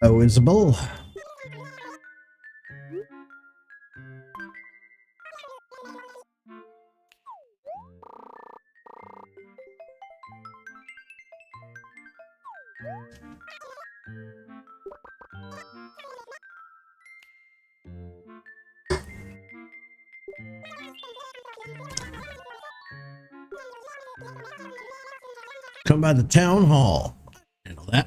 Oh, Isabel. Come by the town hall. Handle that.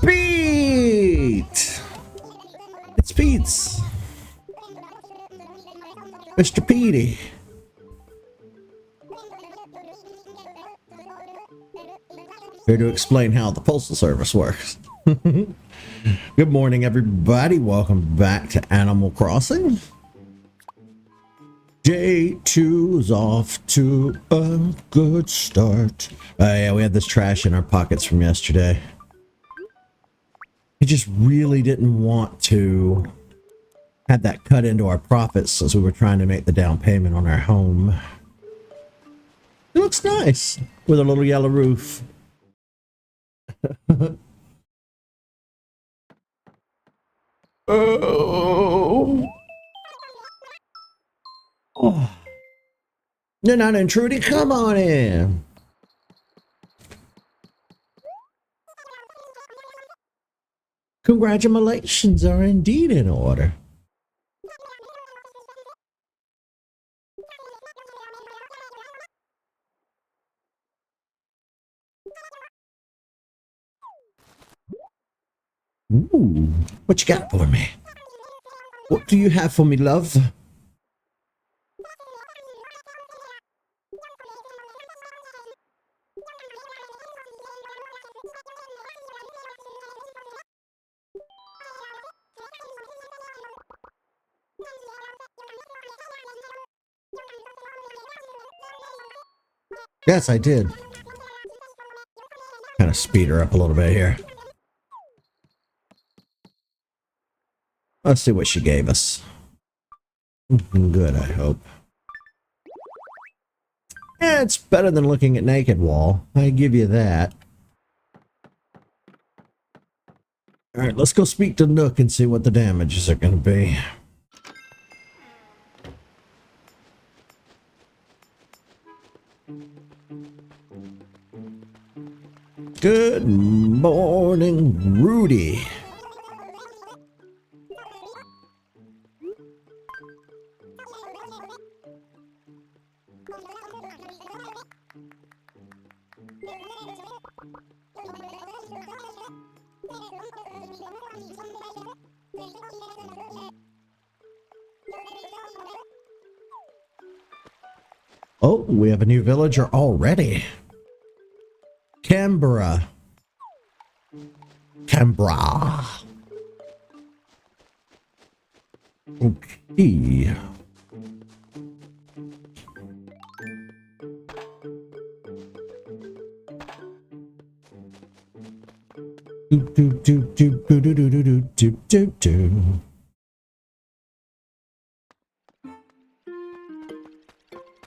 Pete! It's Pete's. Mr. Petey. Here to explain how the Postal Service works. Good morning, everybody. Welcome back to Animal Crossing. Day 2 is off to a good start. Yeah, we had this trash in our pockets from yesterday. We just really didn't want to have that cut into our profits as we were trying to make the down payment on our home. It looks nice with a little yellow roof. Oh. Oh. You're not intruding. Come on in. Congratulations are indeed in order. Ooh, what you got for me? What do you have for me, love? Yes, I did. Kind of speed her up a little bit here. Let's see what she gave us. Good, I hope. Yeah, it's better than looking at naked wall. I give you that. Alright, let's go speak to Nook and see what the damages are going to be. Good morning, Rudy. Oh, we have a new villager already. Canberra. Canberra. Okay.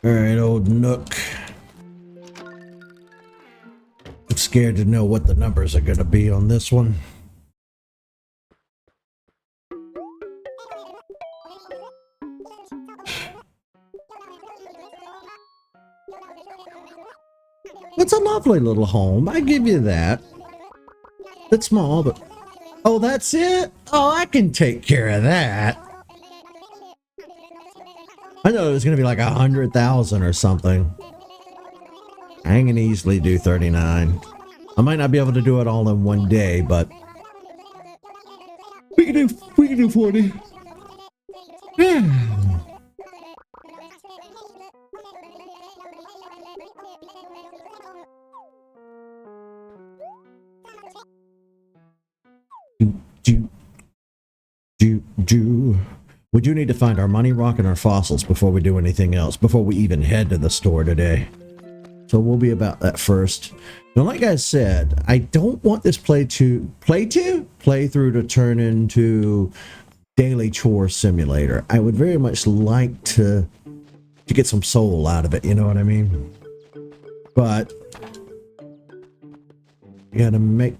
All right, old Nook. I'm scared to know what the numbers are going to be on this one. It's a lovely little home. I give you that. It's small, but... Oh, that's it? Oh, I can take care of that. I know it was going to be like 100,000 or something. I can easily do 39. I might not be able to do it all in one day, but... We can do 40. do need to find our money rock and our fossils before we do anything else, before we even head to the store today. So we'll be about that first. Now, like I said, I don't want this playthrough to turn into daily chore simulator. I would very much like to get some soul out of it, you know what I mean? But you gotta make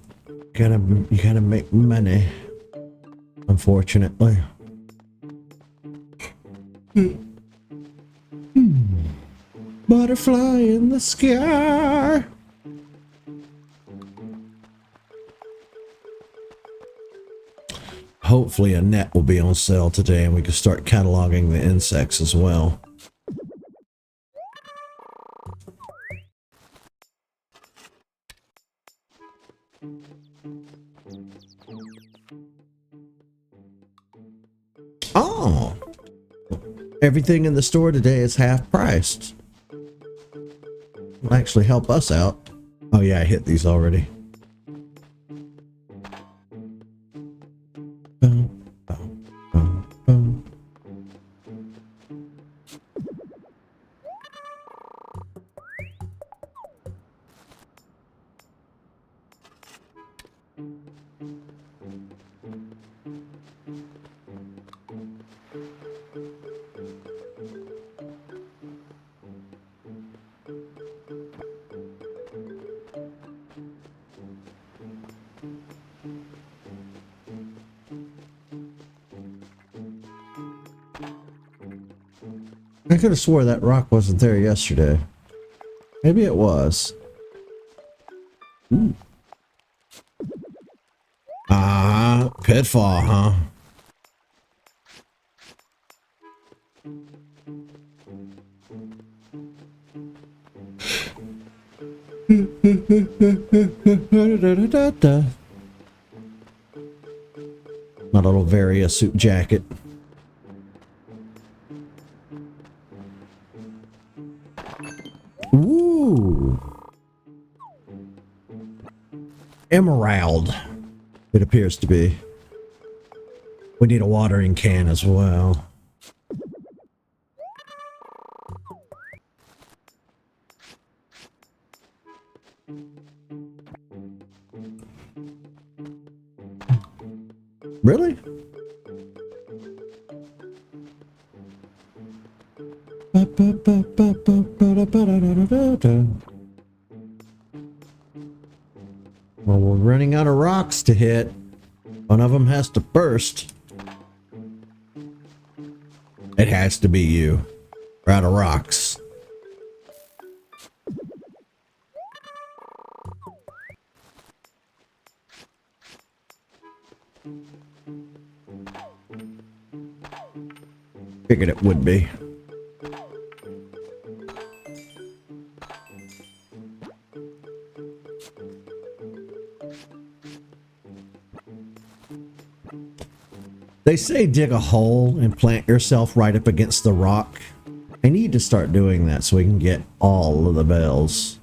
money, unfortunately. Butterfly in the sky. Hopefully a net will be on sale today and we can start cataloging the insects as well. Oh, everything in the store today is half priced. Will actually help us out. Oh yeah, I hit these already. I could have swore that rock wasn't there yesterday. Maybe it was. Ooh. Ah, pitfall, huh? My little Varia suit jacket. Ooh. Emerald, it appears to be. We need a watering can as well. Really? Well, we're running out of rocks to hit. One of them has to burst. It has to be you. We're out of rocks. Figured it would be. They say dig a hole and plant yourself right up against the rock. I need to start doing that so we can get all of the bells.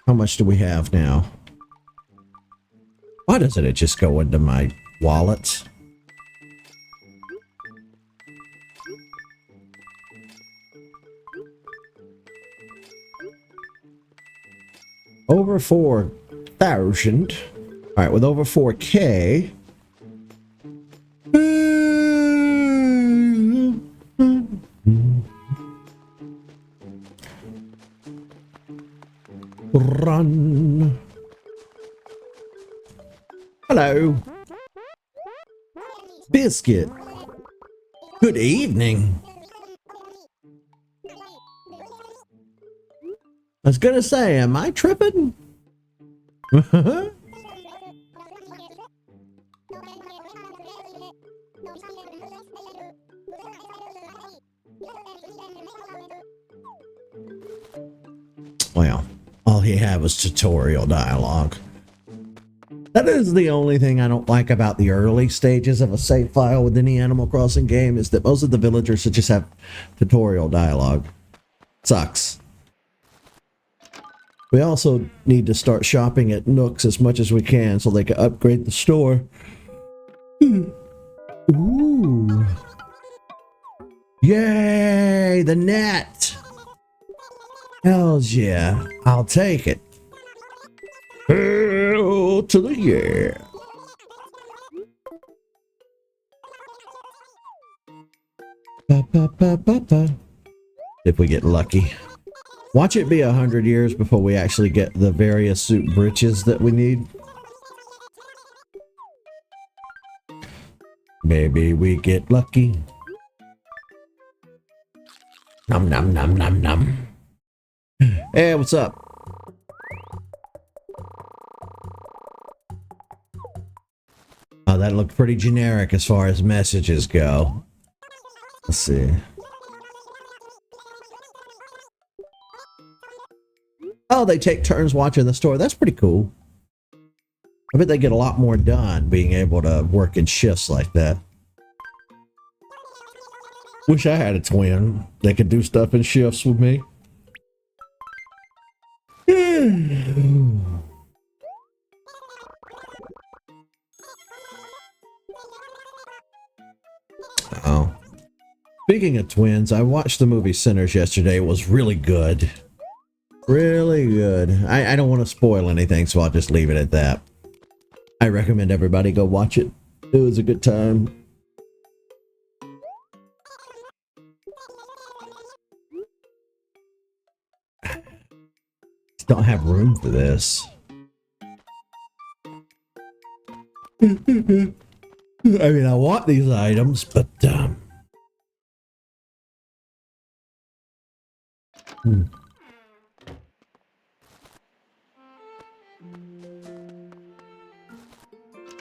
How much do we have now? Why doesn't it just go into my wallet? Over 4,000. All right, with over 4K. Run. Hello. Biscuit. Good evening. I was gonna say, am I tripping? Well, all he had was tutorial dialogue. That is the only thing I don't like about the early stages of a save file with any Animal Crossing game, is that most of the villagers should just have tutorial dialogue. Sucks. We also need to start shopping at Nooks as much as we can so they can upgrade the store. Ooh. Yay, the net. Hells yeah, I'll take it. Hell to the yeah. Ba, ba, ba, ba, ba. If we get lucky. Watch it be 100 years before we actually get the various suit breeches that we need. Maybe we get lucky. Nom nom nom nom nom. Hey, what's up? Oh, that looked pretty generic as far as messages go. Let's see. Oh, they take turns watching the store. That's pretty cool. I bet they get a lot more done being able to work in shifts like that. Wish I had a twin that could do stuff in shifts with me. Oh. Speaking of twins, I watched the movie Sinners yesterday. It was really good. Really good. I don't want to spoil anything, so I'll just leave it at that. I recommend everybody go watch it. It was a good time. Just don't have room for this. I mean, I want these items, but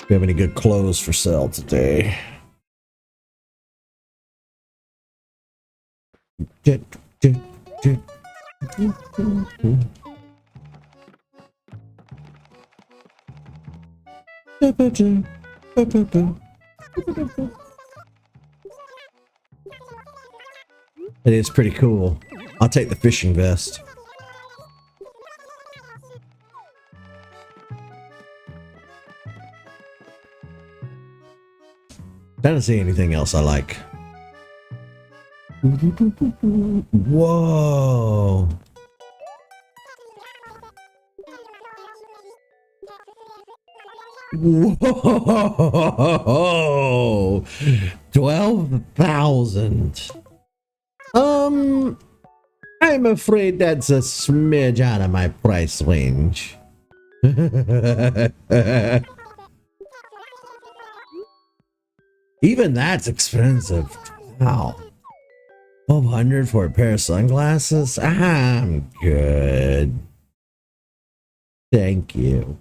Do you have any good clothes for sale today? It is pretty cool. I'll take the fishing vest. I don't see anything else I like. Whoa. Whoa. 12,000. I'm afraid that's a smidge out of my price range. Even that's expensive. Wow. 1,200 for a pair of sunglasses? I'm good. Thank you.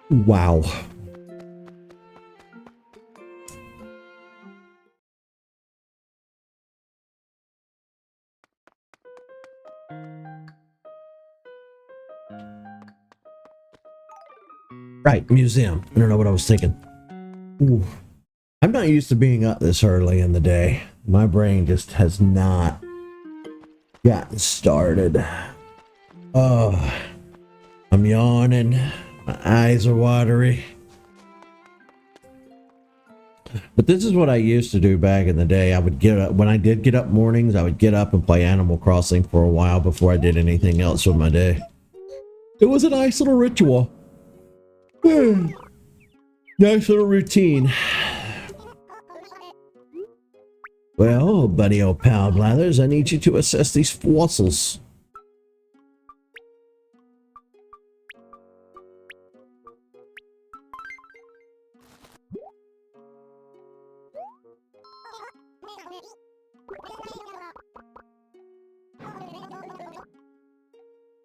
Wow. Right, museum. I don't know what I was thinking. Ooh. I'm not used to being up this early in the day. My brain just has not gotten started. Oh, I'm yawning. My eyes are watery. But this is what I used to do back in the day. I would get up, when I did get up mornings, I would get up and play Animal Crossing for a while before I did anything else with my day. It was a nice little ritual. Nice little routine. Well, buddy old pal Blathers, I need you to assess these fossils.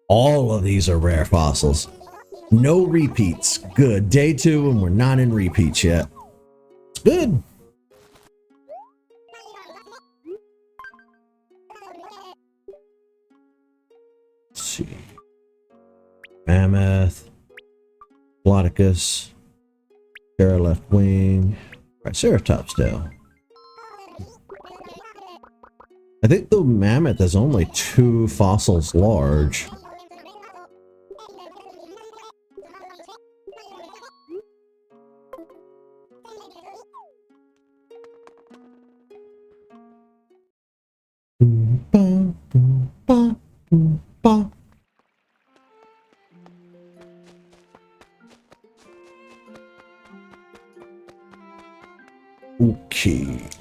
All of these are rare fossils. No repeats. Good. Day 2 and we're not in repeats yet. It's good. Let's see. Mammoth. Bloticus. Sarah left wing. Triceratops tail. I think the mammoth is only 2 fossils large. Okay.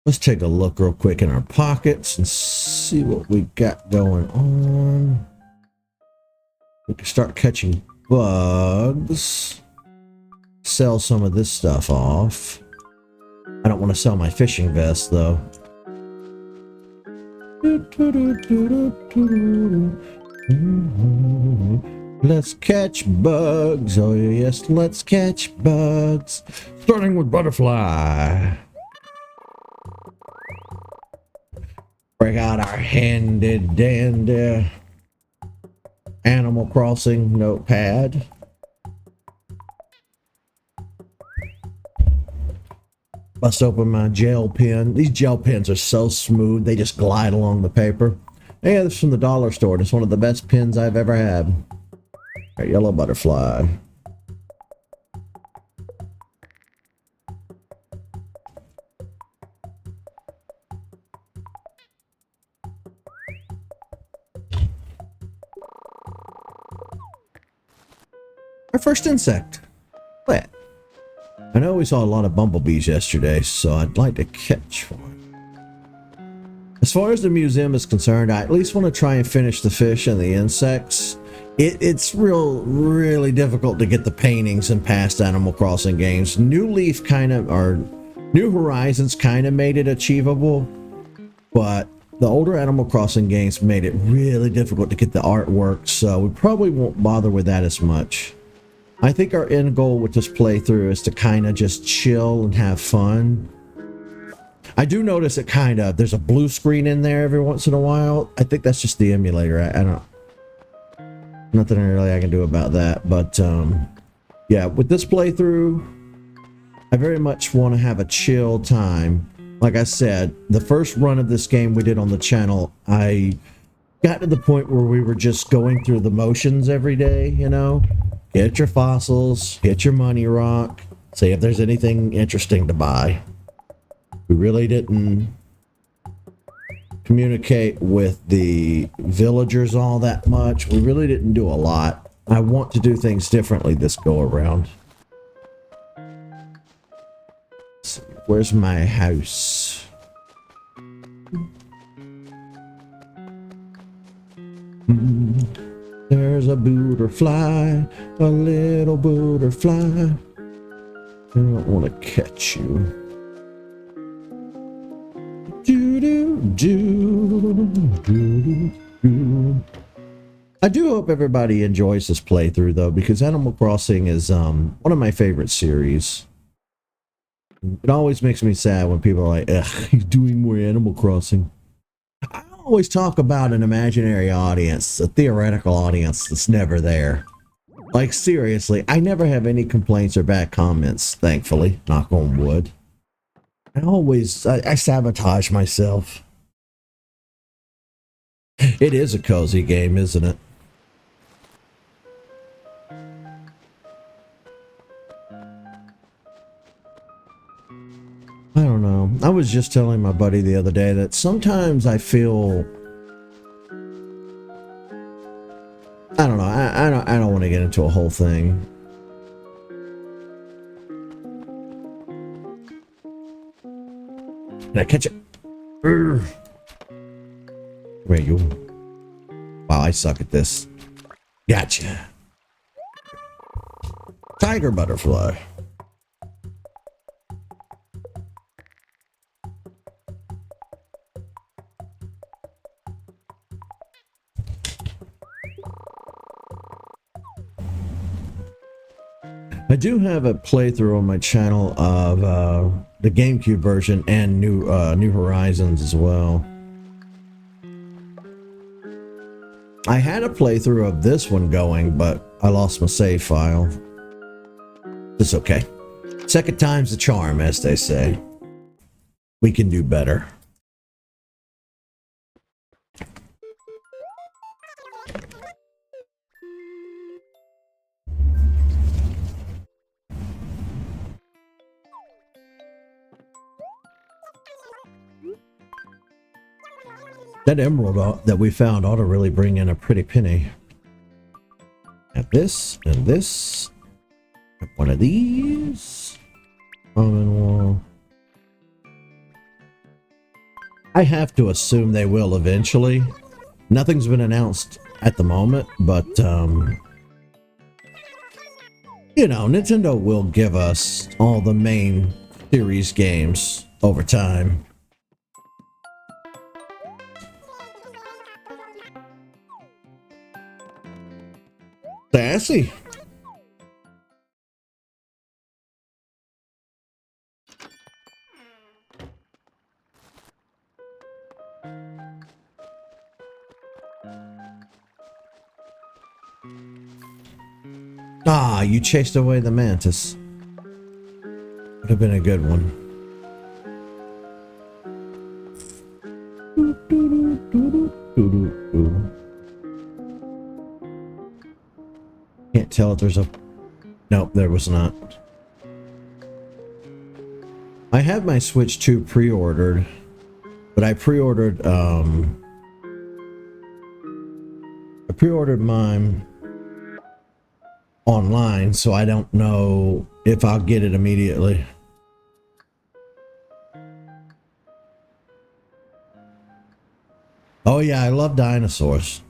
Let's take a look real quick in our pockets and see what we got going on. We can start catching bugs. Sell some of this stuff off. I don't want to sell my fishing vest though. Let's catch bugs. Oh yes, let's catch bugs. Starting with butterfly. Break out our handy dandy Animal Crossing notepad. Bust open my gel pen. These gel pens are so smooth, they just glide along the paper. Yeah, this is from the dollar store. It's one of the best pens I've ever had. A yellow butterfly. Our first insect. What? I know we saw a lot of bumblebees yesterday, so I'd like to catch one. As far as the museum is concerned, I at least want to try and finish the fish and the insects. It's really difficult to get the paintings in past Animal Crossing games. New Leaf New Horizons kind of made it achievable, but the older Animal Crossing games made it really difficult to get the artwork, so we probably won't bother with that as much. I think our end goal with this playthrough is to kind of just chill and have fun. I do notice it there's a blue screen in there every once in a while. I think that's just the emulator. I don't, nothing really I can do about that. But yeah, with this playthrough, I very much want to have a chill time. Like I said, the first run of this game we did on the channel, I got to the point where we were just going through the motions every day, you know? Get your fossils, get your money rock, see if there's anything interesting to buy. We really didn't communicate with the villagers all that much. We really didn't do a lot. I want to do things differently this go around. Let's see, where's my house? There's a butterfly, a little butterfly. I don't want to catch you. I do hope everybody enjoys this playthrough though, because Animal Crossing is one of my favorite series. It always makes me sad when people are like, ugh, he's doing more Animal Crossing. I always talk about an imaginary audience, a theoretical audience that's never there. Like seriously, I never have any complaints or bad comments, thankfully, knock on wood. I sabotage myself. It is a cozy game, isn't it? I don't know. I was just telling my buddy the other day that sometimes I feel, I don't know. I don't want to get into a whole thing. Can I catch it? Urgh. Where you? Wow, I suck at this. Gotcha. Tiger butterfly. I do have a playthrough on my channel of the GameCube version and New Horizons as well. I had a playthrough of this one going, but I lost my save file. It's okay. Second time's the charm, as they say. we can do better. That emerald that we found ought to really bring in a pretty penny. Have this and this. Have one of these. Common wall. I have to assume they will eventually. Nothing's been announced at the moment, but you know, Nintendo will give us all the main series games over time. Sassy. Ah, you chased away the mantis. Would have been a good one. Can't tell if there's a... Nope, there was not. I have my Switch 2 pre-ordered, but I pre-ordered mine online, so I don't know if I'll get it immediately. Oh yeah, I love dinosaurs.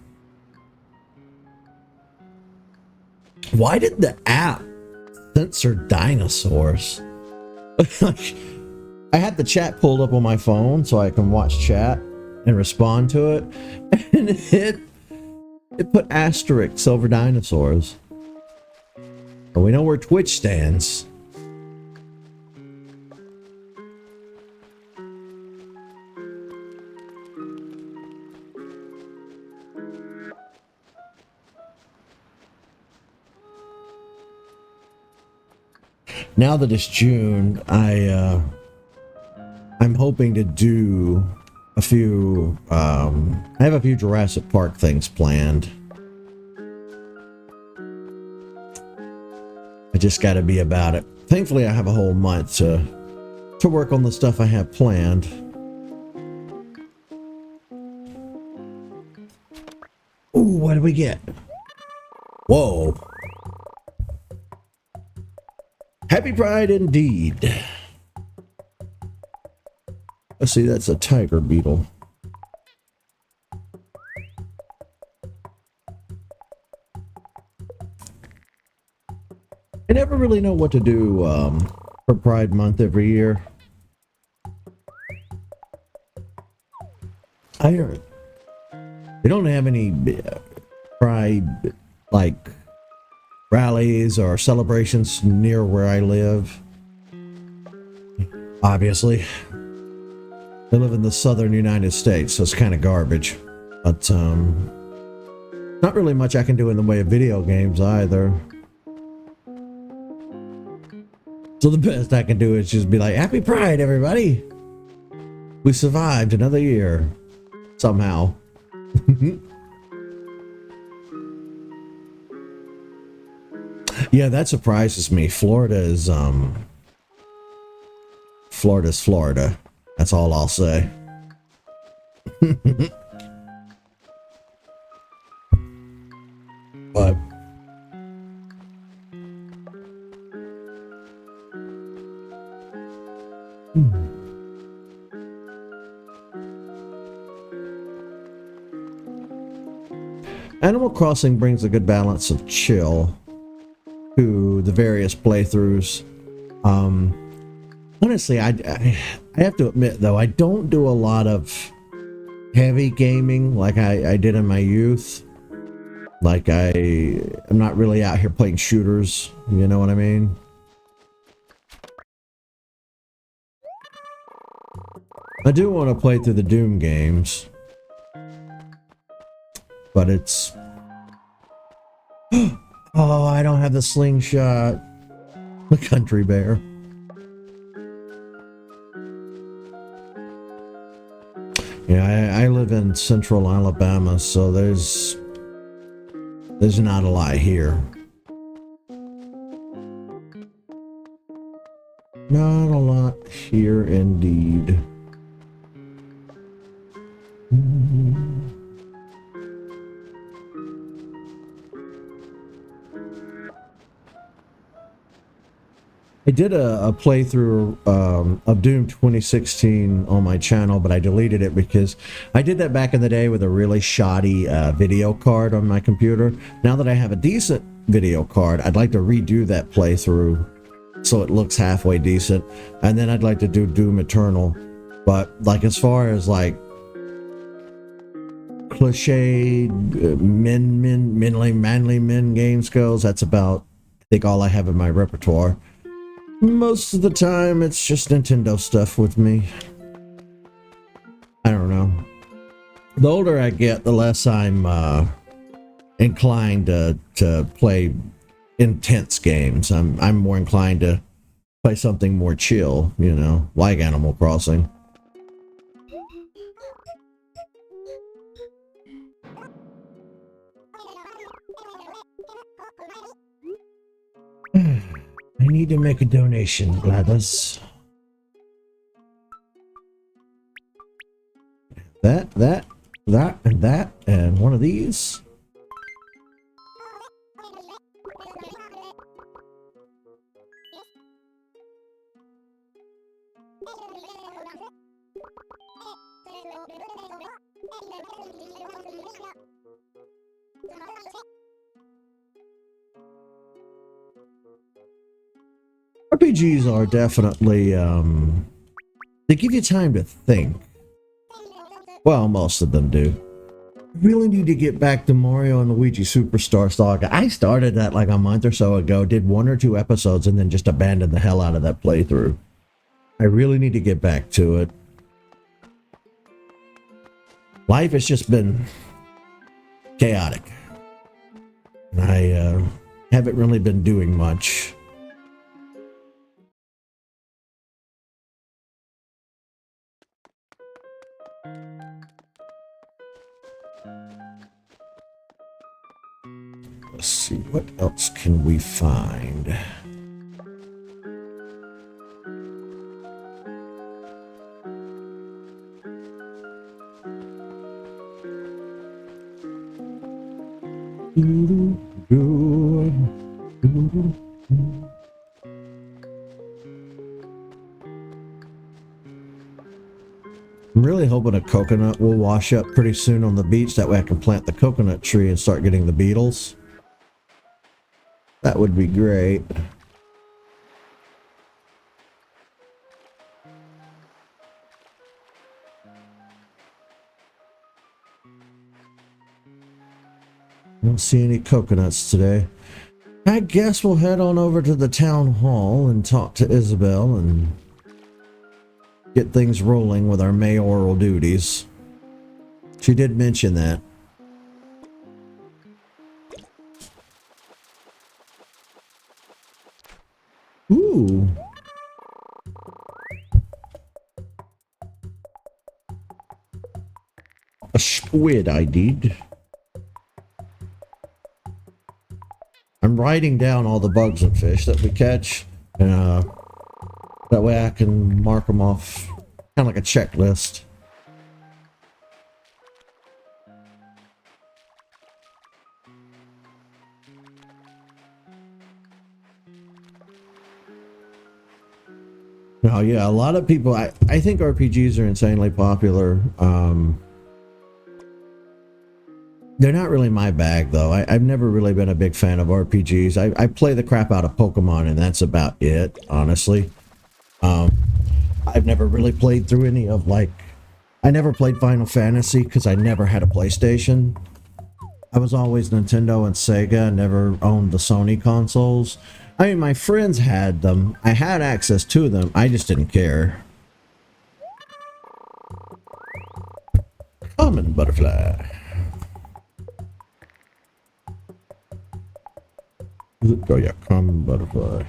Why did the app censor dinosaurs? I had the chat pulled up on my phone so I can watch chat and respond to it, and it put asterisks over dinosaurs. But we know where Twitch stands. Now that it's June, I'm hoping to do a few, I have a few Jurassic Park things planned. I just got to be about it. Thankfully, I have a whole month to work on the stuff I have planned. Ooh, what did we get? Whoa. Happy Pride indeed. Let's see, that's a tiger beetle. I never really know what to do for Pride Month every year. They don't have any Pride like rallies or celebrations near where I live. Obviously, I live in the southern United States, so it's kind of garbage. But not really much I can do in the way of video games either. So the best I can do is just be like, Happy Pride, everybody! We survived another year. Somehow. Yeah, that surprises me. Florida's Florida. That's all I'll say. But Animal Crossing brings a good balance of chill to the various playthroughs. Honestly, I have to admit though, I don't do a lot of heavy gaming like I did in my youth. Like I'm not really out here playing shooters, you know what I mean? I do want to play through the Doom games, but it's... Oh, I don't have the slingshot. The country bear. Yeah, I live in central Alabama, so there's not a lot here. Not a lot here indeed. I did a playthrough of Doom 2016 on my channel, but I deleted it because I did that back in the day with a really shoddy video card on my computer. Now that I have a decent video card, I'd like to redo that playthrough so it looks halfway decent, and then I'd like to do Doom Eternal. But like as far as like cliche manly men games goes, that's about I think all I have in my repertoire. Most of the time, it's just Nintendo stuff with me. I don't know. The older I get, the less I'm inclined to play intense games. I'm more inclined to play something more chill, you know, like Animal Crossing. I need to make a donation, Gladys. That, and that, and one of these. RPGs are definitely, they give you time to think. Well, most of them do. I really need to get back to Mario and Luigi Superstar Saga. I started that like a month or so ago, did 1 or 2 episodes, and then just abandoned the hell out of that playthrough. I really need to get back to it. Life has just been chaotic. I haven't really been doing much. Let's see, what else can we find? I'm really hoping a coconut will wash up pretty soon on the beach. That way I can plant the coconut tree and start getting the beetles. That would be great. I don't see any coconuts today. I guess we'll head on over to the town hall and talk to Isabel and get things rolling with our mayoral duties. She did mention that. Ooh. A squid I did. I'm writing down all the bugs and fish that we catch, and that way I can mark them off, kind of like a checklist. Oh yeah, a lot of people, I think RPGs are insanely popular. They're not really my bag though. I've never really been a big fan of RPGs. I play the crap out of Pokemon and that's about it, honestly. I've never really played through any of I never played Final Fantasy because I never had a PlayStation. I was always Nintendo and Sega, never owned the Sony consoles. I mean, my friends had them. I had access to them. I just didn't care. Common butterfly. Oh yeah, common butterfly.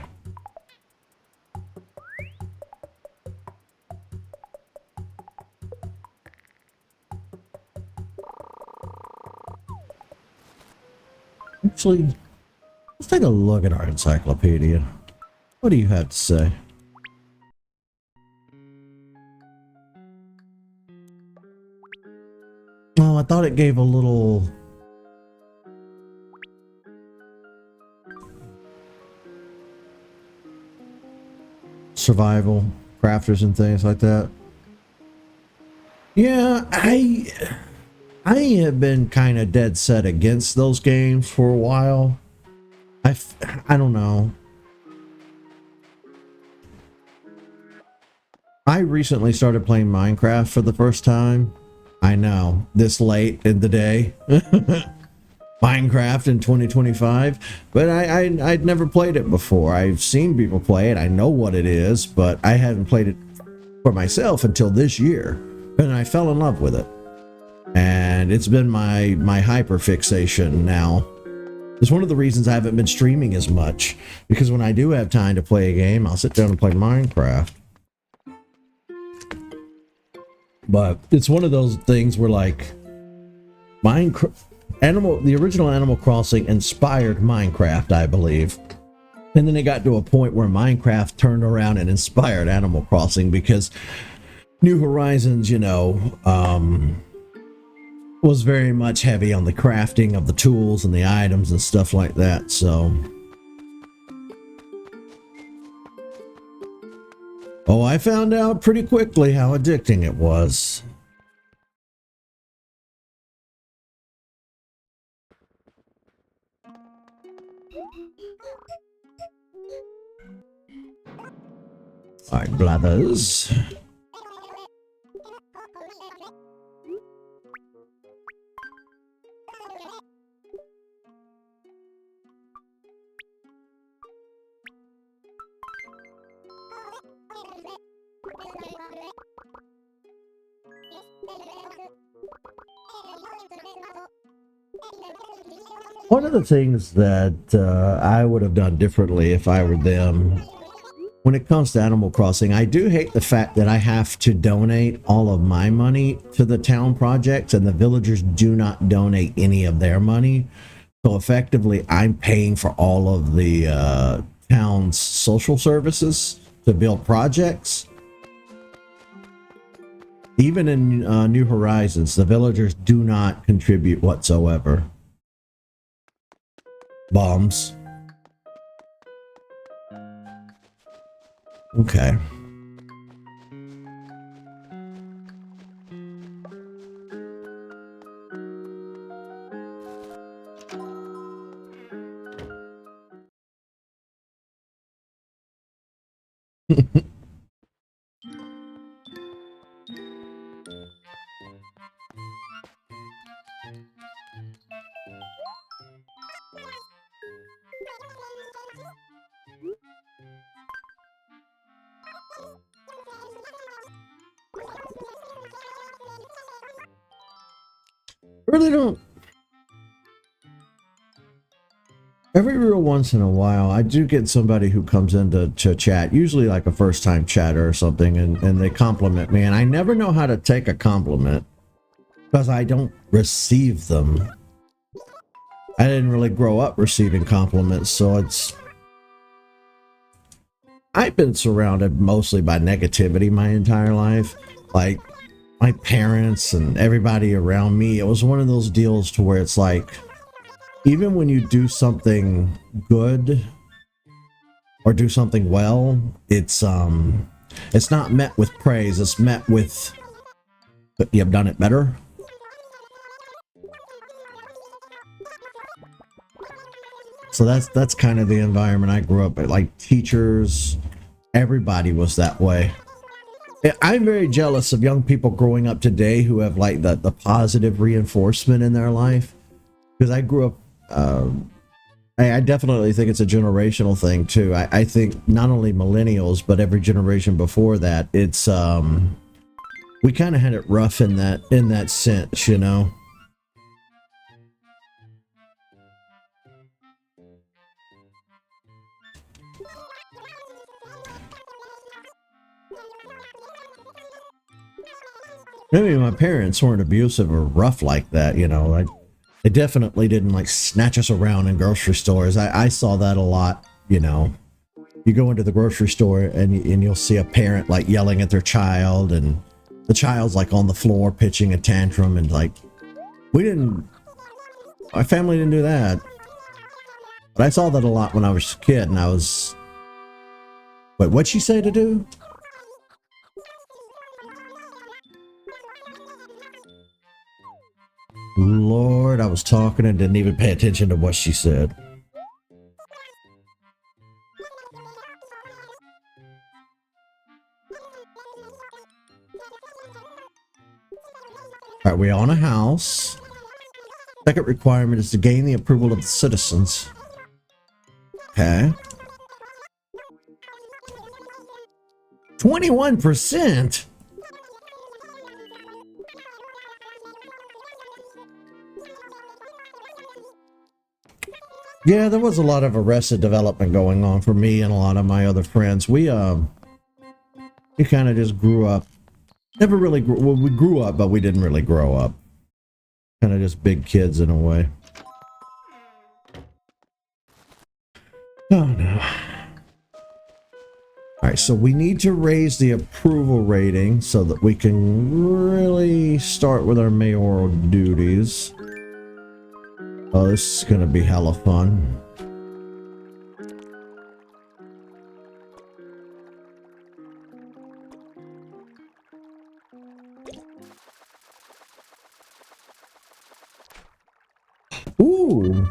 Actually, let's take a look at our encyclopedia. What do you have to say? Oh, I thought it gave a little... survival, crafters and things like that. Yeah, I have been kind of dead set against those games for a while. I don't know. I recently started playing Minecraft for the first time. I know, this late in the day. Minecraft in 2025, but I'd never played it before. I've seen people play it. I know what it is, but I haven't played it for myself until this year, and I fell in love with it. And it's been my hyper fixation now. It's one of the reasons I haven't been streaming as much, because when I do have time to play a game, I'll sit down and play Minecraft. But it's one of those things where, like, the original Animal Crossing inspired Minecraft, I believe. And then it got to a point where Minecraft turned around and inspired Animal Crossing, because New Horizons, you know, was very much heavy on the crafting of the tools and the items and stuff like that, so... Oh, I found out pretty quickly how addicting it was. All right, brothers. One of the things that I would have done differently if I were them, when it comes to Animal Crossing, I do hate the fact that I have to donate all of my money to the town projects, and the villagers do not donate any of their money. So effectively, I'm paying for all of the town's social services to build projects. Even in New Horizons, the villagers do not contribute whatsoever. Bombs. Okay. Really don't. Every real once in a while, I do get somebody who comes into chat, usually like a first-time chatter or something, and they compliment me, and I never know how to take a compliment because I don't receive them. I didn't really grow up receiving compliments, so I've been surrounded mostly by negativity my entire life. Like, my parents and everybody around me, it was one of those deals to where it's like, even when you do something good or do something well, it's not met with praise. It's met with, you've done it better. So that's kind of the environment I grew up in. Like, teachers, everybody was that way. I'm very jealous of young people growing up today who have like the positive reinforcement in their life, because I grew up. I definitely think it's a generational thing too. I think not only millennials, but every generation before that, it's we kind of had it rough in that sense, you know. I mean, my parents weren't abusive or rough like that, you know. They definitely didn't like snatch us around in grocery stores. I saw that a lot, you know. You go into the grocery store and you'll see a parent like yelling at their child, and the child's like on the floor pitching a tantrum, and like, my family didn't do that. But I saw that a lot when I was a kid, and I was, wait, what'd she say to do? Lord, I was talking and didn't even pay attention to what she said. All right, we own a house. Second requirement is to gain the approval of the citizens. Okay. 21%. Yeah, there was a lot of arrested development going on for me and a lot of my other friends. We kind of just grew up. Never really grew, well, we grew up, but we didn't really grow up. Kind of just big kids in a way. Oh no. All right, so we need to raise the approval rating so that we can really start with our mayoral duties. Oh, this is gonna be hella fun. Ooh,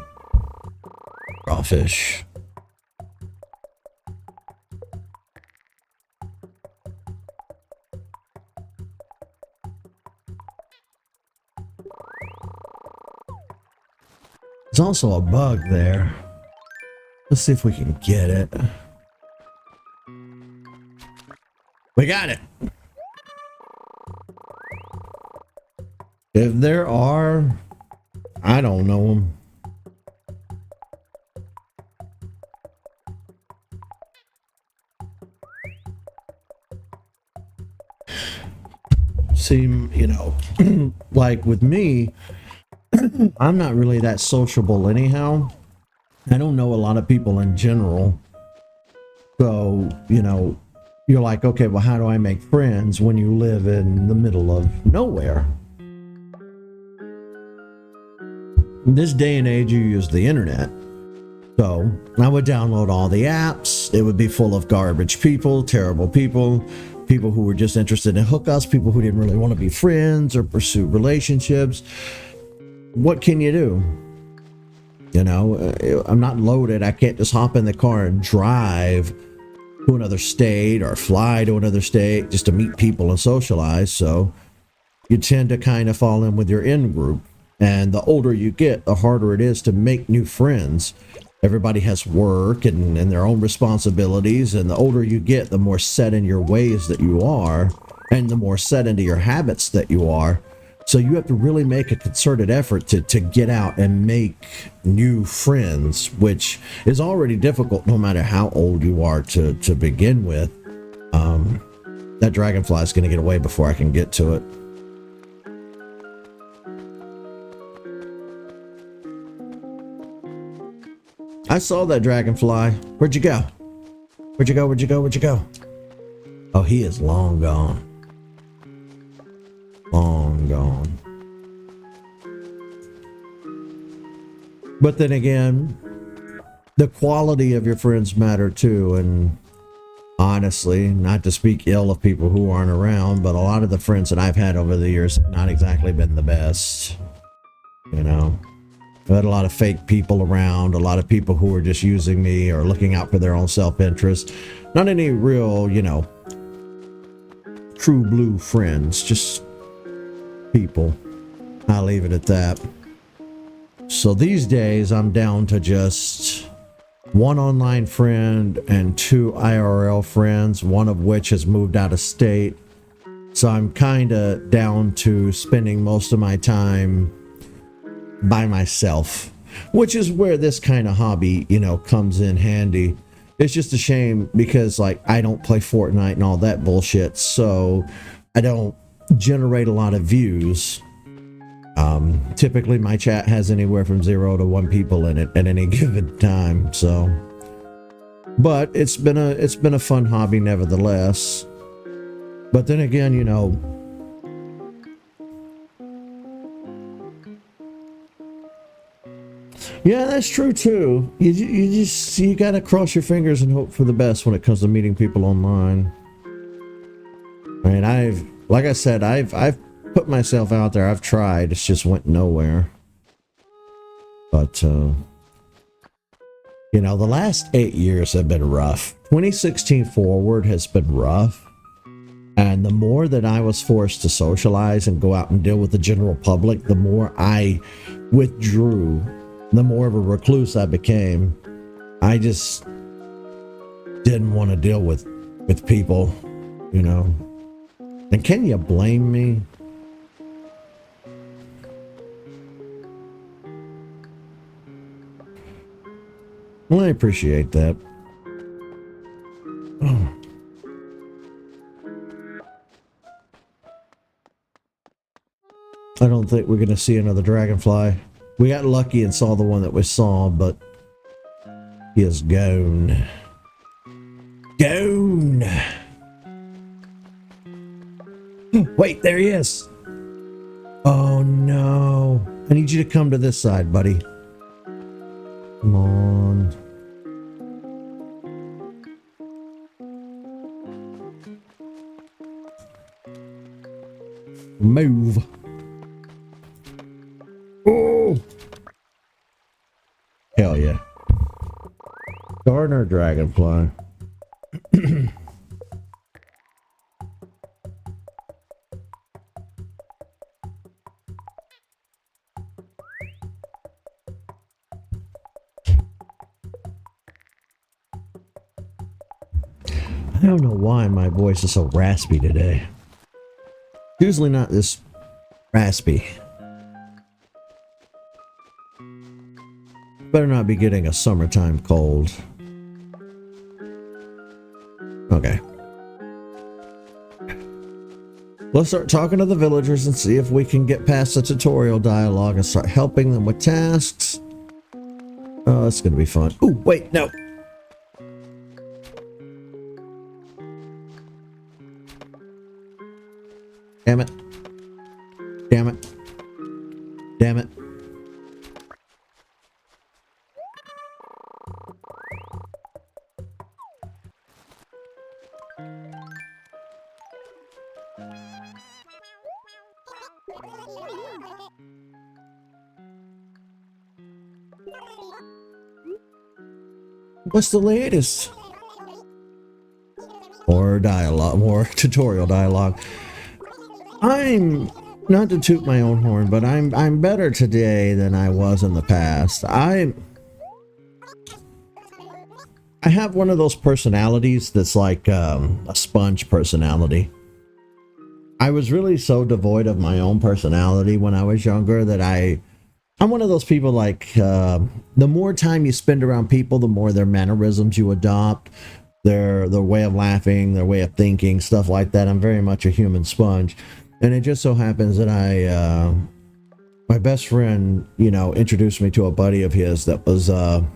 crawfish. There's also a bug there. Let's see if we can get it. We got it. If there are, I don't know them. See, you know, like with me, I'm not really that sociable anyhow. I don't know a lot of people in general. So, you know, you're like, okay, well, how do I make friends when you live in the middle of nowhere? In this day and age, you use the internet. So I would download all the apps. It would be full of garbage people, terrible people, people who were just interested in hookups, people who didn't really want to be friends or pursue relationships. What can you do? You know, I'm not loaded. I can't just hop in the car and drive to another state or fly to another state just to meet people and socialize. So you tend to kind of fall in with your in group. And the older you get, the harder it is to make new friends. Everybody has work and their own responsibilities. And the older you get, the more set in your ways that you are, and the more set into your habits that you are. So you have to really make a concerted effort to get out and make new friends, which is already difficult no matter how old you are to begin with. That dragonfly is going to get away before I can get to it. I saw that dragonfly. Where'd you go? Where'd you go? Where'd you go? Where'd you go? Oh, he is long gone. Long gone. But then again, the quality of your friends matter too. And honestly, not to speak ill of people who aren't around, but a lot of the friends that I've had over the years have not exactly been the best. You know, I've had a lot of fake people around, a lot of people who are just using me or looking out for their own self-interest. Not any real, you know, true blue friends, just people. I'll leave it at that. So these days I'm down to just one online friend and 2 IRL friends, one of which has moved out of state. So I'm kind of down to spending most of my time by myself, which is where this kind of hobby, you know, comes in handy. It's just a shame because like I don't play Fortnite and all that bullshit, so I don't generate a lot of views. Typically my chat has anywhere from 0 to 1 people in it at any given time, so, but it's been a fun hobby nevertheless. But then again, you know, yeah, that's true too. You gotta cross your fingers and hope for the best when it comes to meeting people online. I mean, like I said, I've put myself out there. I've tried. It's just went nowhere. But you know, the last 8 years have been rough. 2016 forward has been rough. And the more that I was forced to socialize and go out and deal with the general public, the more I withdrew, the more of a recluse I became. I just didn't want to deal with people, you know. And can you blame me? Well, I appreciate that. Oh. I don't think we're going to see another dragonfly. We got lucky and saw the one that we saw, but he is gone. Gone! Wait, there he is! Oh no! I need you to come to this side, buddy. Come on. Move. Oh! Hell yeah. Gardener dragonfly. I don't know why my voice is so raspy today. Usually not this raspy. Better not be getting a summertime cold. Okay. Let's start talking to the villagers and see if we can get past the tutorial dialogue and start helping them with tasks. Oh, that's gonna be fun. Ooh, wait, no. Damn it. Damn it. Damn it. What's the latest? More dialogue, more tutorial dialogue. I'm not to toot my own horn, but I'm better today than I was in the past. I have one of those personalities that's like a sponge personality. I was really so devoid of my own personality when I was younger that I'm one of those people like the more time you spend around people, the more their mannerisms you adopt, their way of laughing, their way of thinking, stuff like that. I'm very much a human sponge. And it just so happens that my best friend, you know, introduced me to a buddy of his that was kind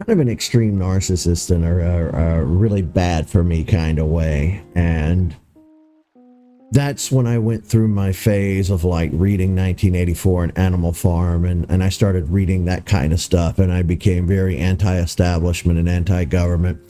of an extreme narcissist in a really bad for me kind of way. And that's when I went through my phase of like reading 1984 and Animal Farm, and I started reading that kind of stuff, and I became very anti-establishment and anti-government.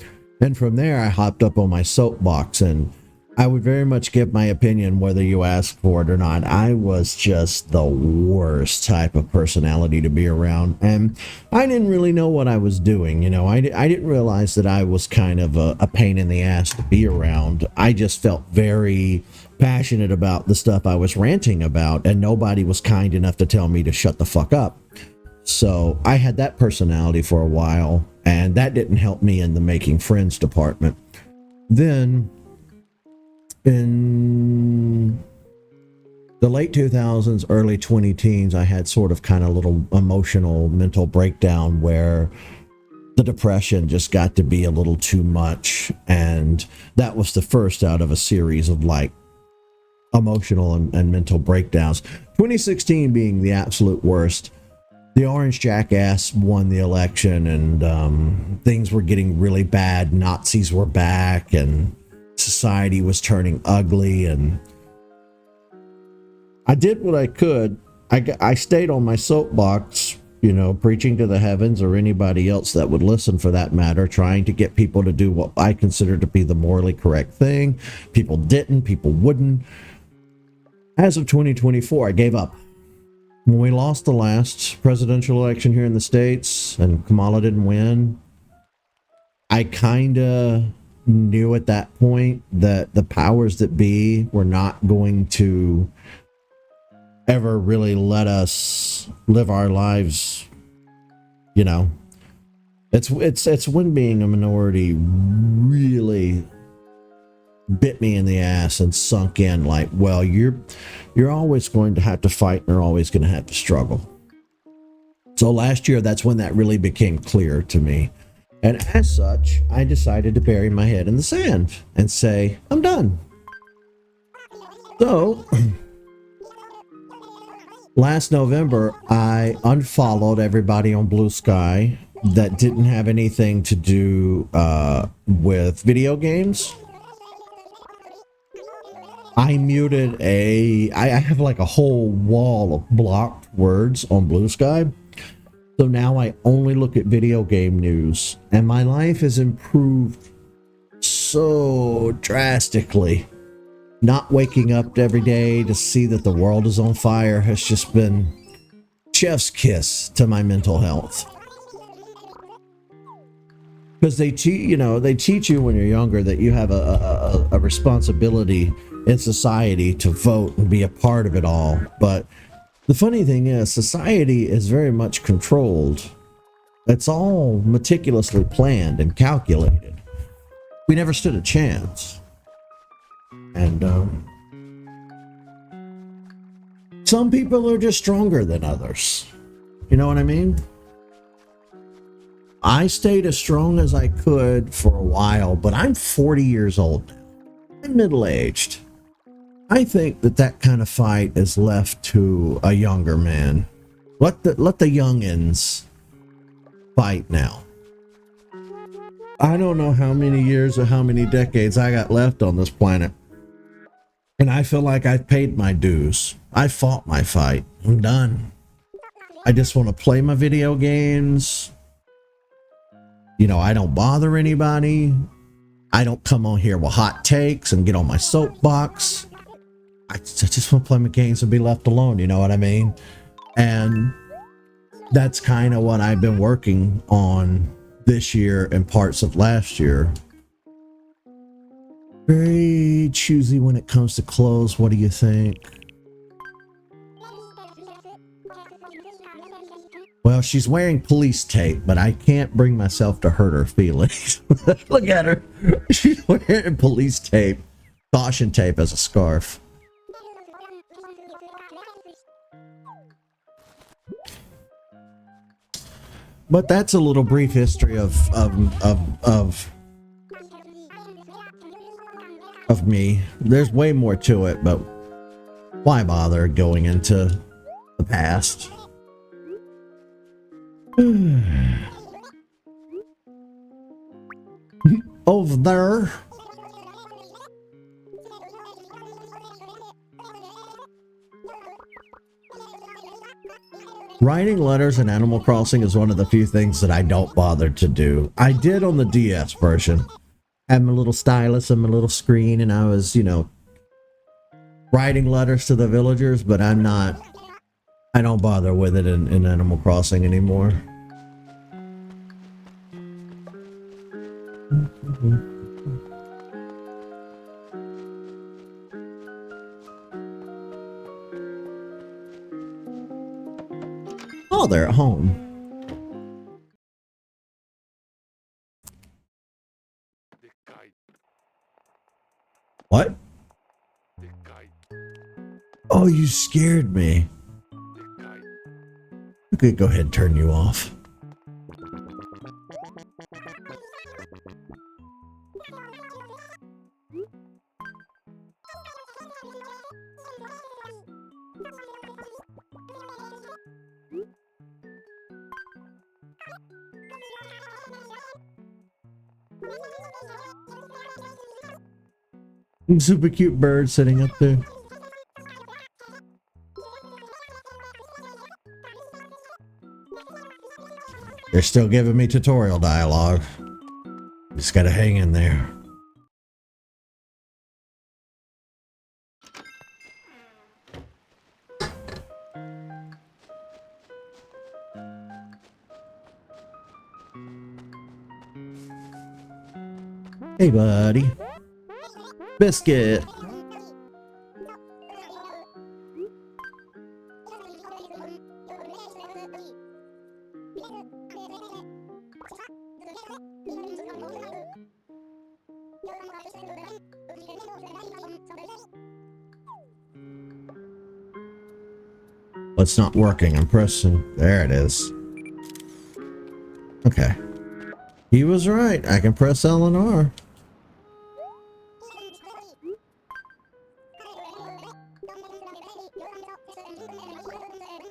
And from there, I hopped up on my soapbox, and I would very much give my opinion whether you asked for it or not. I was just the worst type of personality to be around, and I didn't really know what I was doing. You know, I didn't realize that I was kind of a pain in the ass to be around. I just felt very passionate about the stuff I was ranting about, and nobody was kind enough to tell me to shut the fuck up. So I had that personality for a while, and that didn't help me in the making friends department. Then in the late 2000s, early 2010s, I had sort of kind of little emotional mental breakdown where the depression just got to be a little too much. And that was the first out of a series of like emotional and mental breakdowns. 2016 being the absolute worst. The orange jackass won the election, and things were getting really bad. Nazis were back, and society was turning ugly. And I did what I could. I stayed on my soapbox, you know, preaching to the heavens, or anybody else that would listen for that matter, trying to get people to do what I consider to be the morally correct thing. People didn't, people wouldn't. As of 2024, I gave up. When we lost the last presidential election here in the States and Kamala didn't win, I kind of knew at that point that the powers that be were not going to ever really let us live our lives. You know, it's when being a minority really bit me in the ass and sunk in, like, well, you're always going to have to fight and you're always going to have to struggle. So last year, that's when that really became clear to me. And as such, I decided to bury my head in the sand and say, I'm done. So last November, I unfollowed everybody on Blue Sky that didn't have anything to do with video games. I muted I have like a whole wall of blocked words on Blue Sky. So now I only look at video game news, and my life has improved so drastically. Not waking up every day to see that the world is on fire has just been chef's kiss to my mental health. Because they teach you when you're younger that you have a responsibility in society to vote and be a part of it all. But the funny thing is, society is very much controlled. It's all meticulously planned and calculated. We never stood a chance. And some people are just stronger than others. You know what I mean? I stayed as strong as I could for a while, but I'm 40 years old now. I'm middle-aged. I think that kind of fight is left to a younger man. Let the youngins fight now. I don't know how many years or how many decades I got left on this planet. And I feel like I've paid my dues. I fought my fight. I'm done. I just want to play my video games. You know, I don't bother anybody. I don't come on here with hot takes and get on my soapbox. I just want to play my games and be left alone, you know what I mean? And that's kind of what I've been working on this year and parts of last year. Very choosy when it comes to clothes. What do you think? Well, she's wearing police tape, but I can't bring myself to hurt her feelings. Look at her. She's wearing police tape, caution tape as a scarf. But that's a little brief history of me. There's way more to it, but why bother going into the past? Over there. Writing letters in Animal Crossing is one of the few things that I don't bother to do. I did on the DS version. I had my little stylus and my little screen, and I was, you know, writing letters to the villagers, but I don't bother with it in Animal Crossing anymore. Oh, they're at home. What? Oh, you scared me. Okay, go ahead and turn you off. Super cute bird sitting up there. They're still giving me tutorial dialogue. Just gotta hang in there. Hey, buddy. Biscuit. It's not working. I'm pressing. There it is. Okay. He was right. I can press L and R.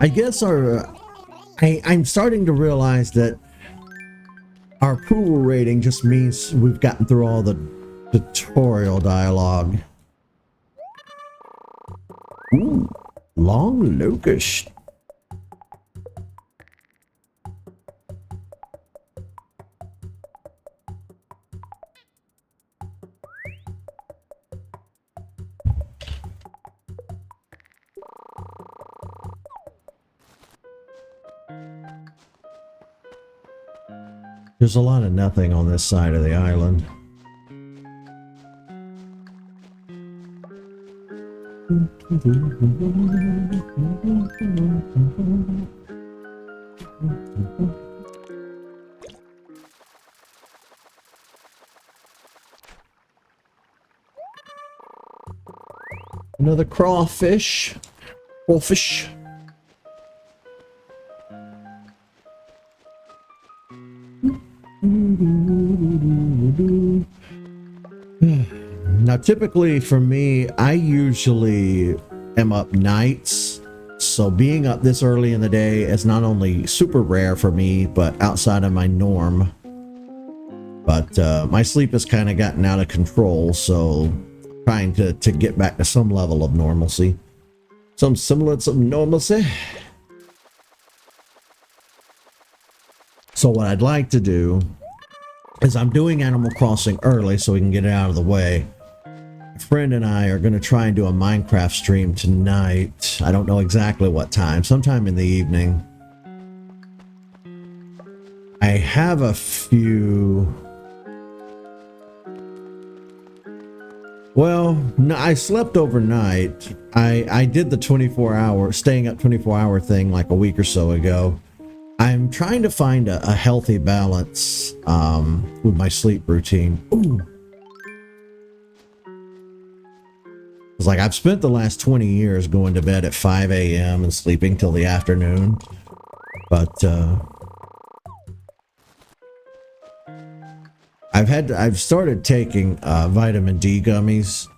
I guess I'm starting to realize that our approval rating just means we've gotten through all the tutorial dialogue. Ooh, long locust. There's a lot of nothing on this side of the island. Another crawfish. Crawfish. Now, typically for me, I usually am up nights. So being up this early in the day is not only super rare for me, but outside of my norm. But my sleep has kind of gotten out of control. So trying to get back to some level of normalcy. Some semblance of normalcy. So what I'd like to do is I'm doing Animal Crossing early so we can get it out of the way. A friend and I are going to try and do a Minecraft stream tonight. I don't know exactly what time. Sometime in the evening. I have a few... Well, no, I slept overnight. I did the 24-hour, staying up 24-hour thing like a week or so ago. I'm trying to find a healthy balance with my sleep routine. Ooh. It's like I've spent the last 20 years going to bed at 5 a.m. and sleeping till the afternoon. But I've started taking vitamin D gummies,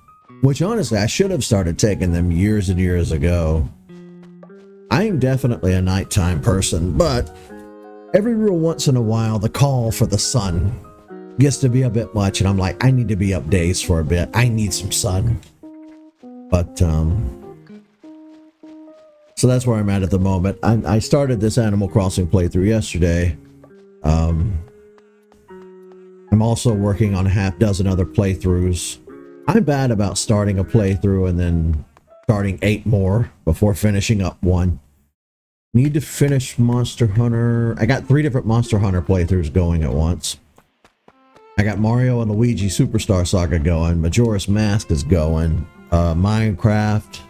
which honestly I should have started taking them years and years ago. I am definitely a nighttime person, but every real once in a while the call for the sun gets to be a bit much, and I'm like, I need to be up days for a bit. I need some sun. But so that's where I'm at the moment. I started this Animal Crossing playthrough yesterday. I'm also working on a half dozen other playthroughs. I'm bad about starting a playthrough and then starting 8 more before finishing up one. Need to finish Monster Hunter. I got 3 different Monster Hunter playthroughs going at once. I got Mario and Luigi Superstar Saga going. Majora's Mask is going. Minecraft,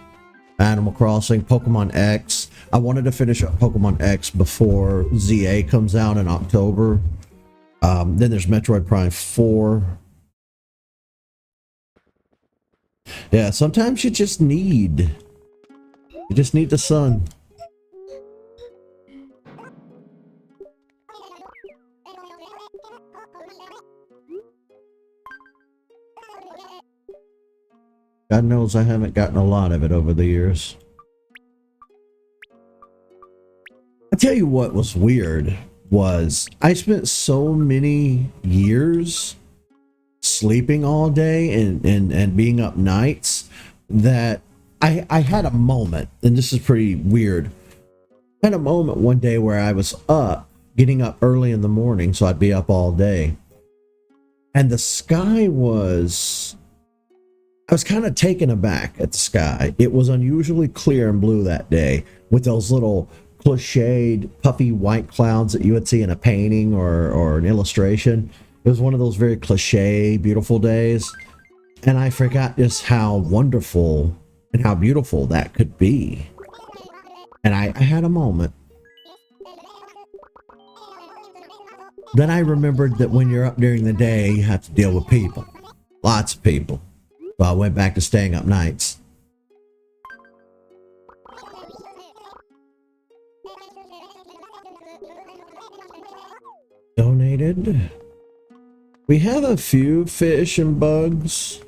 Animal Crossing, Pokemon X. I wanted to finish up Pokemon X before ZA comes out in October. Then there's Metroid Prime 4. Yeah, sometimes you just need the sun. God knows I haven't gotten a lot of it over the years. I tell you what was weird was I spent so many years sleeping all day and being up nights that I had a moment, and this is pretty weird. I had a moment one day where I was getting up early in the morning, so I'd be up all day. And the sky was, I was kind of taken aback at the sky. It was unusually clear and blue that day, with those little cliched, puffy white clouds that you would see in a painting or an illustration. It was one of those very cliche, beautiful days. And I forgot just how wonderful and how beautiful that could be. And I had a moment. Then I remembered that when you're up during the day, you have to deal with people. Lots of people. So I went back to staying up nights. Donated. We have a few fish and bugs.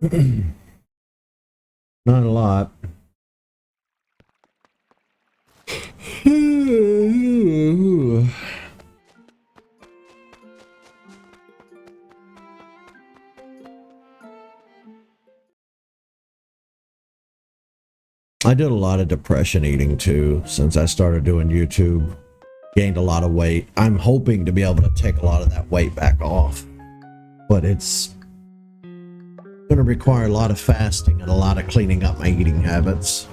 Not a lot. I did a lot of depression eating too since I started doing YouTube. Gained a lot of weight. I'm hoping to be able to take a lot of that weight back off, but it's going to require a lot of fasting and a lot of cleaning up my eating habits.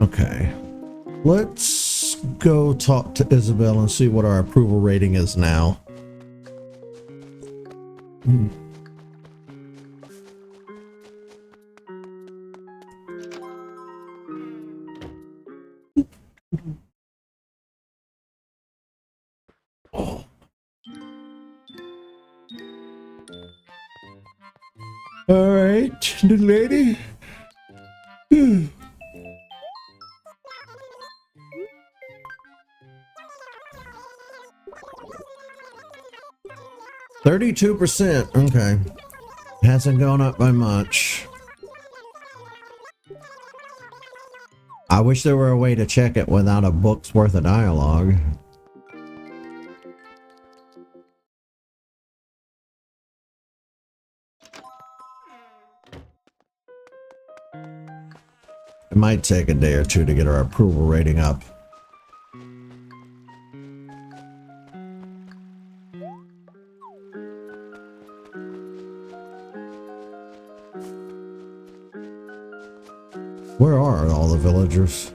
Okay, let's go talk to Isabel and see what our approval rating is now. Oh. All right, the lady. 32%. Okay. Hasn't gone up by much. I wish there were a way to check it without a book's worth of dialogue. It might take a day or two to get our approval rating up. Where are all the villagers?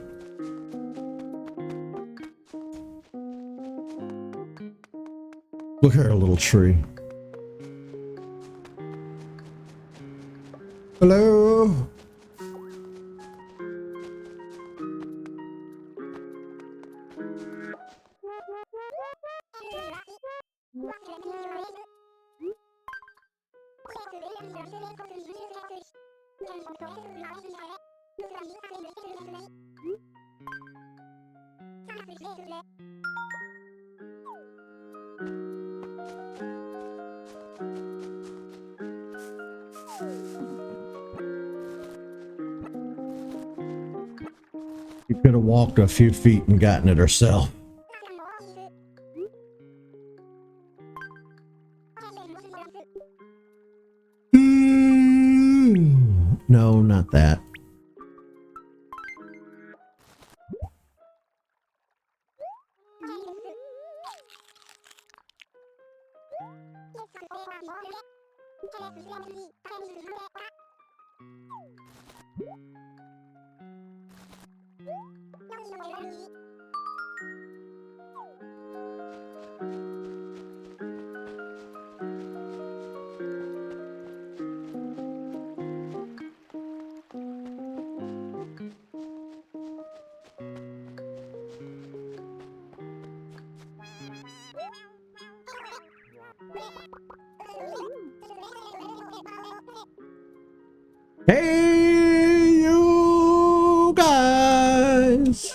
Look at our little tree. Hello? She could have walked a few feet and gotten it herself. No, not that. Hey, you guys!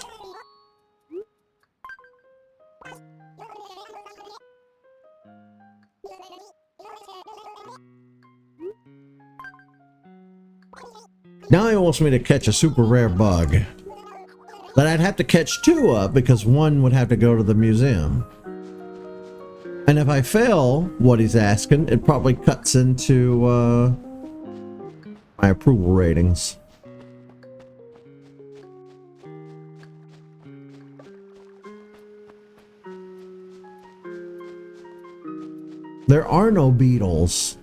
Now he wants me to catch a super rare bug. But I'd have to catch 2 up because one would have to go to the museum. And if I fail what he's asking, it probably cuts into my approval ratings. There are no beetles.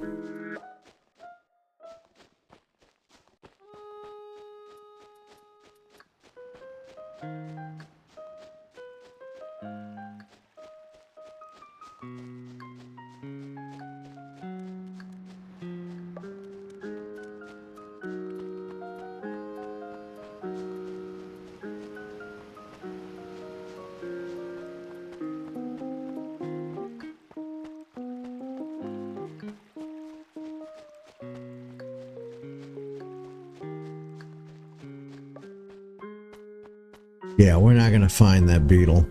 Yeah, we're not gonna find that beetle.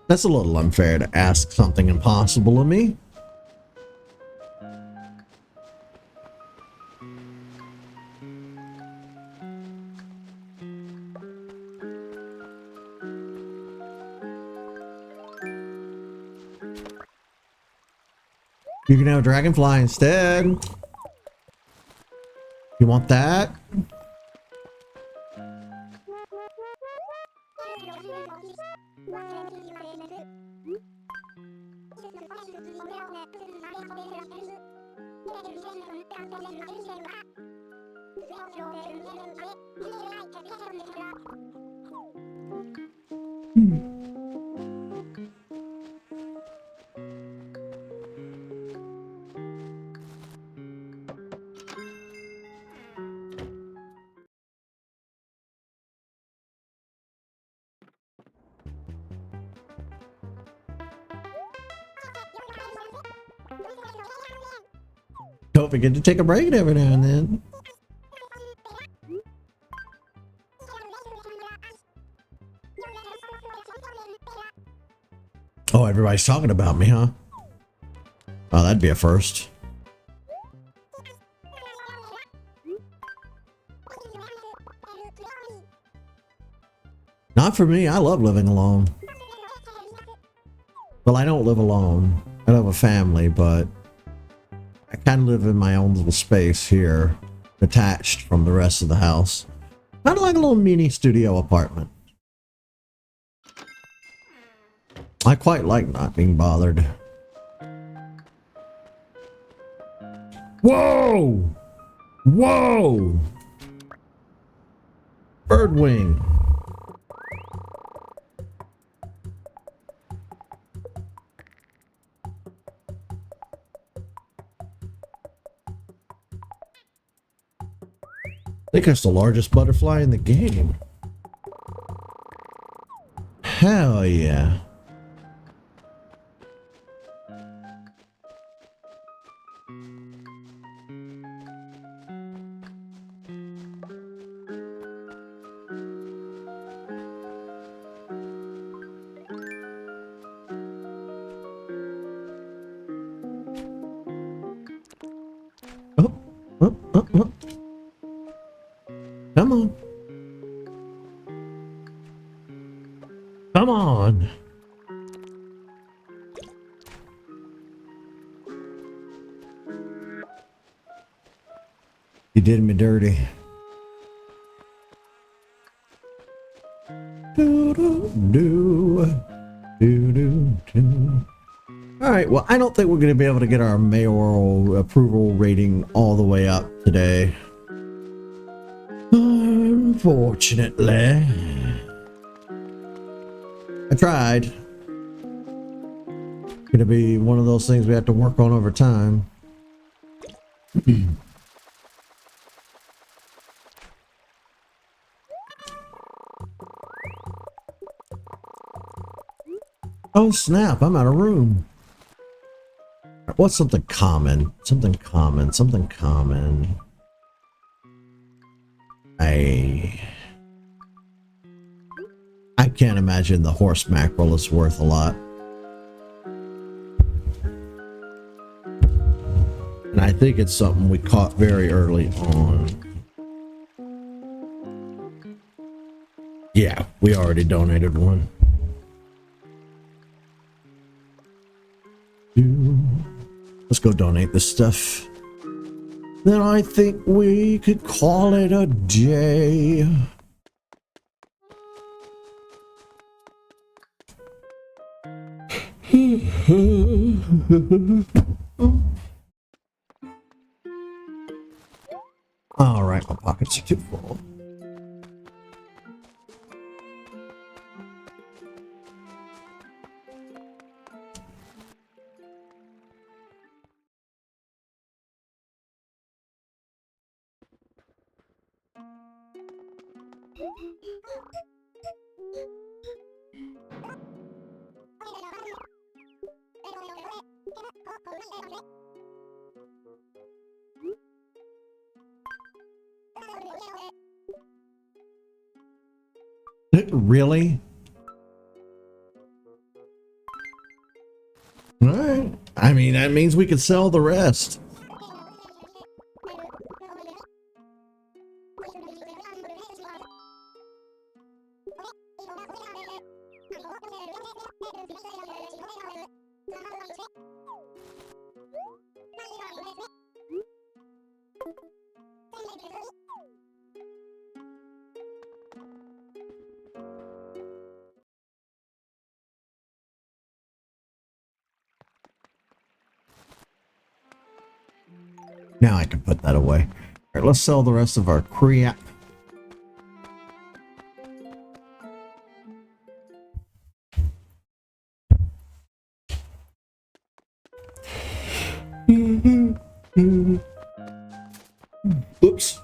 That's a little unfair to ask something impossible of me. You can have a dragonfly instead. You want that? Don't forget to take a break every now and then. Oh, everybody's talking about me, huh? Oh, that'd be a first. Not for me. I love living alone. Well, I don't live alone. I have a family, but I kind of live in my own little space here, detached from the rest of the house. Kind of like a little mini studio apartment. I quite like not being bothered. Whoa! Whoa! Birdwing. I think that's the largest butterfly in the game. Hell yeah. Oh. Come on. Come on. You did me dirty. Alright, well, I don't think we're going to be able to get our mayoral approval rating all the way up today. Unfortunately. I tried. Gonna be one of those things we have to work on over time. Oh snap, I'm out of room. What's something common? Something common. I can't imagine the horse mackerel is worth a lot. And And I think it's something we caught very early on. Yeah, we already donated one. Let's go donate this stuff. Then I think we could call it a day. All right, my pockets are too full. Really? All right. I mean, that means we could sell the rest. Now I can put that away. All right, let's sell the rest of our crap. Oops.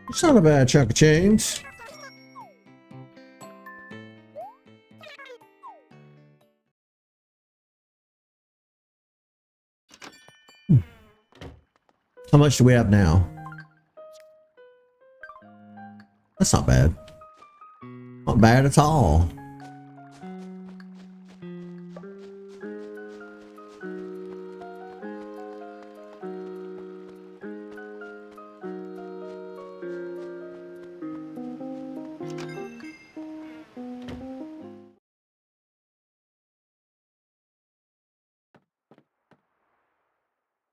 It's not a bad chunk of change. How much do we have now? That's not bad. Not bad at all.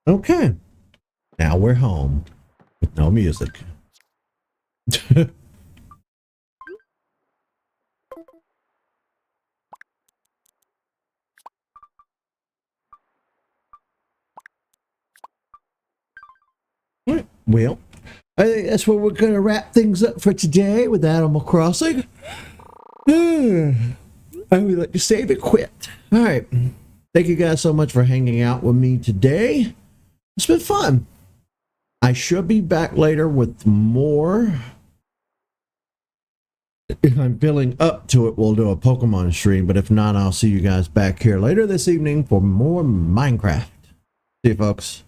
Okay. Now we're home with no music. Well, I think that's where we're going to wrap things up for today with Animal Crossing. I would like to save it quit. All right. Thank you guys so much for hanging out with me today. It's been fun. I should be back later with more. If I'm feeling up to it, we'll do a Pokemon stream. But if not, I'll see you guys back here later this evening for more Minecraft. See you, folks.